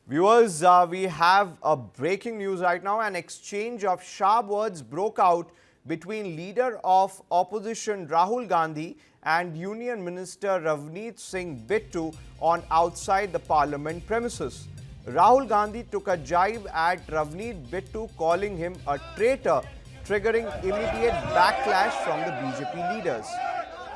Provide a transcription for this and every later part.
Viewers, we have a breaking news right now. An exchange of sharp words broke out between leader of opposition Rahul Gandhi and Union Minister Ravneet Singh Bittu on outside the parliament premises. Rahul Gandhi took a jibe at Ravneet Bittu, calling him a traitor, triggering immediate backlash from the BJP leaders.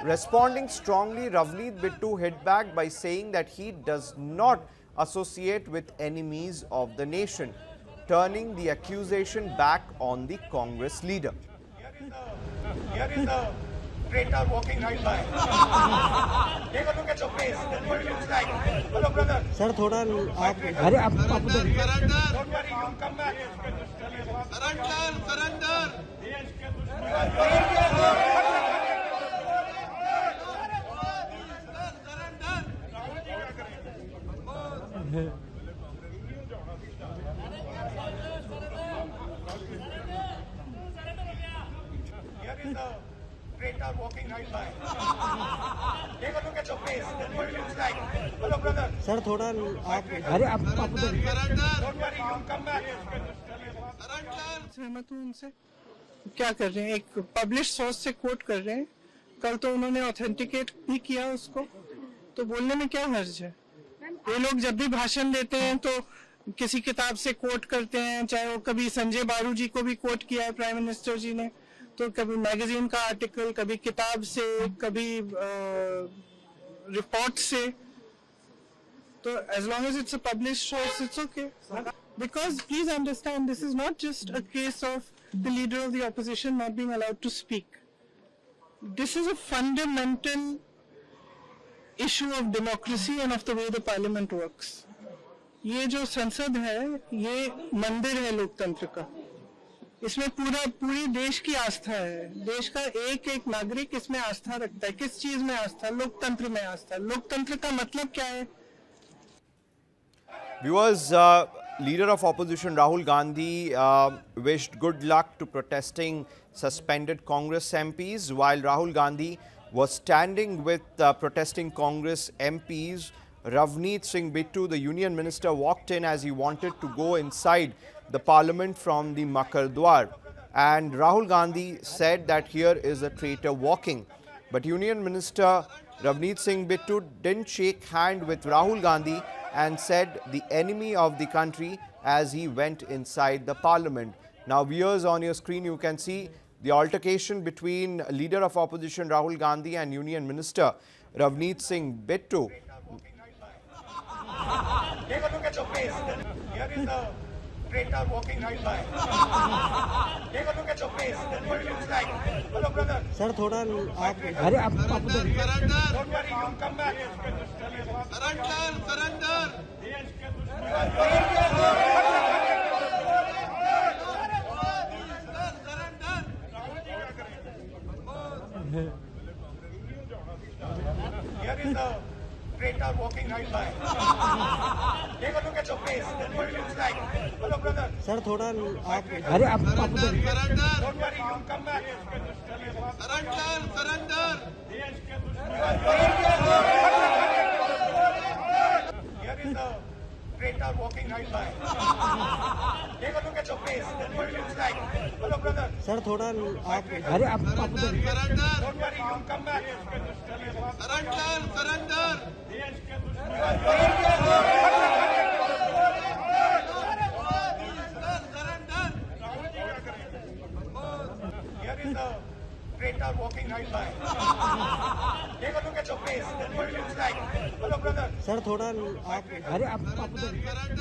Responding strongly, Ravneet Bittu hit back by saying that he does not associate with enemies of the nation, turning the accusation back on the Congress leader. Here is the traitor walking right by. Take a look at your face. That's what it looks like. Hello, brother. Sir थोड़ा आप अरे आप Don't worry, you'll come back. Here is the traitor walking right by. Take a look at your face. That's what it looks like. Hello, brother. Sir थोड़ा आप अरे आप Don't worry, you'll come back. सहमत हूँ उनसे। क्या कर रहे हैं, एक पब्लिश सोर्स से कोट कर रहे हैं। कल तो उन्होंने ऑथेंटिकेट भी किया उसको, तो बोलने में क्या हर्ज है। ये लोग जब भी भाषण देते हैं तो किसी किताब से कोट करते हैं, चाहे वो कभी संजय बारू जी को भी कोट किया है प्राइम मिनिस्टर जी ने, तो कभी मैगजीन का आर्टिकल, कभी किताब से, कभी रिपोर्ट से। So as long as it's a published source, it's okay. Because please understand, this is not just a case of the leader of the opposition not being allowed to speak. This is a fundamental issue of democracy and of the way the parliament works. ये जो संसद है, ये मंदिर है लोकतंत्र का। इसमें पूरी देश की आस्था है। देश का एक एक नागरिक इसमें आस्था रखता है। किस चीज में आस्था? लोकतंत्र में आस्था। लोकतंत्र का मतलब क्या है? Viewers, leader of opposition Rahul Gandhi wished good luck to protesting suspended Congress MPs. While Rahul Gandhi was standing with protesting Congress MPs, Ravneet Singh Bittu, the union minister, walked in as he wanted to go inside the parliament from the Makar Dwar. And Rahul Gandhi said that here is a traitor walking. But union minister Ravneet Singh Bittu didn't shake hand with Rahul Gandhi and said the enemy of the country as he went inside the parliament. Now viewers, on your screen you can see the altercation between leader of opposition Rahul Gandhi and union minister Ravneet Singh Bittu. Take a look at your face. Here is the traitor walking right by. Take a look at your face. That's what it looks like. Hello, brother. Sir थोड़ा आप अरे आप Don't worry, you'll come back. Here is the traitor walking right by. Take a look at your face. That's what it looks like. Hello, brother. Sir थोड़ा आप अरे आप Don't worry, you'll come back. Here is the traitor walking right by. Take a look at your face. That's what it looks like. Hello, brother. Sir थोड़ा आप अरे आप Don't worry, you'll come back. Here is the traitor walking right by. Take a look at your face. That's what it looks like. Hello, brother. Sir थोड़ा आप अरे आप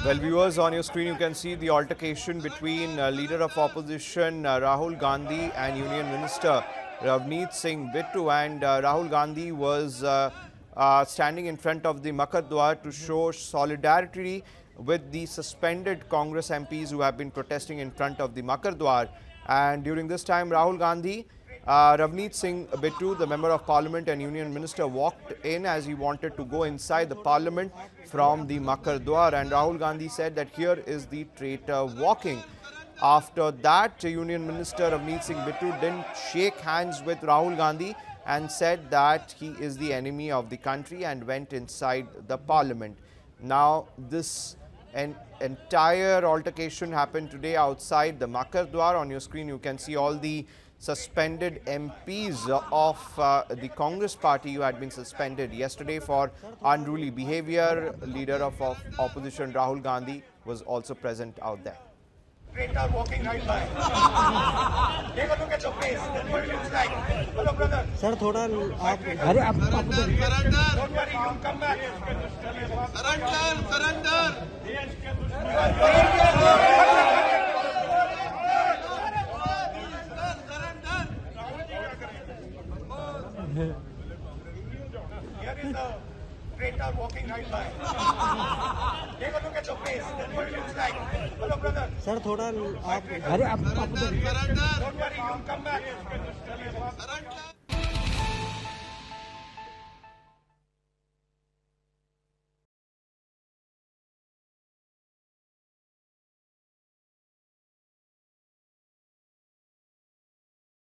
Well, viewers, on your screen you can see the altercation between leader of opposition Rahul Gandhi and union minister Ravneet Singh Bittu. And Rahul Gandhi was standing in front of the Makar Dwar to show solidarity with the suspended Congress MPs who have been protesting in front of the Makar Dwar. And during this time, Rahul Gandhi, Ravneet Singh Bittu, the member of parliament and union minister, walked in as he wanted to go inside the parliament from the Makar Dwar. And Rahul Gandhi said that here is the traitor walking. After that, union minister Ravneet Singh Bittu didn't shake hands with Rahul Gandhi and said that he is the enemy of the country and went inside the parliament. Now, this An entire altercation happened today outside the Makar Dwar. On your screen, you can see all the suspended MPs of the Congress party who had been suspended yesterday for unruly behavior. Leader of opposition Rahul Gandhi was also present out there. Traitor walking right by. Take a look at your face. That's what it looks like. Hello, brother. Sir थोड़ा आप अरे आप उधर Don't worry, you'll come back. Here is the traitor walking right by. Take a look at your face. That's what it looks like. Hello, brother. Sir थोड़ा आप अरे आप उधर Don't worry, you'll come back.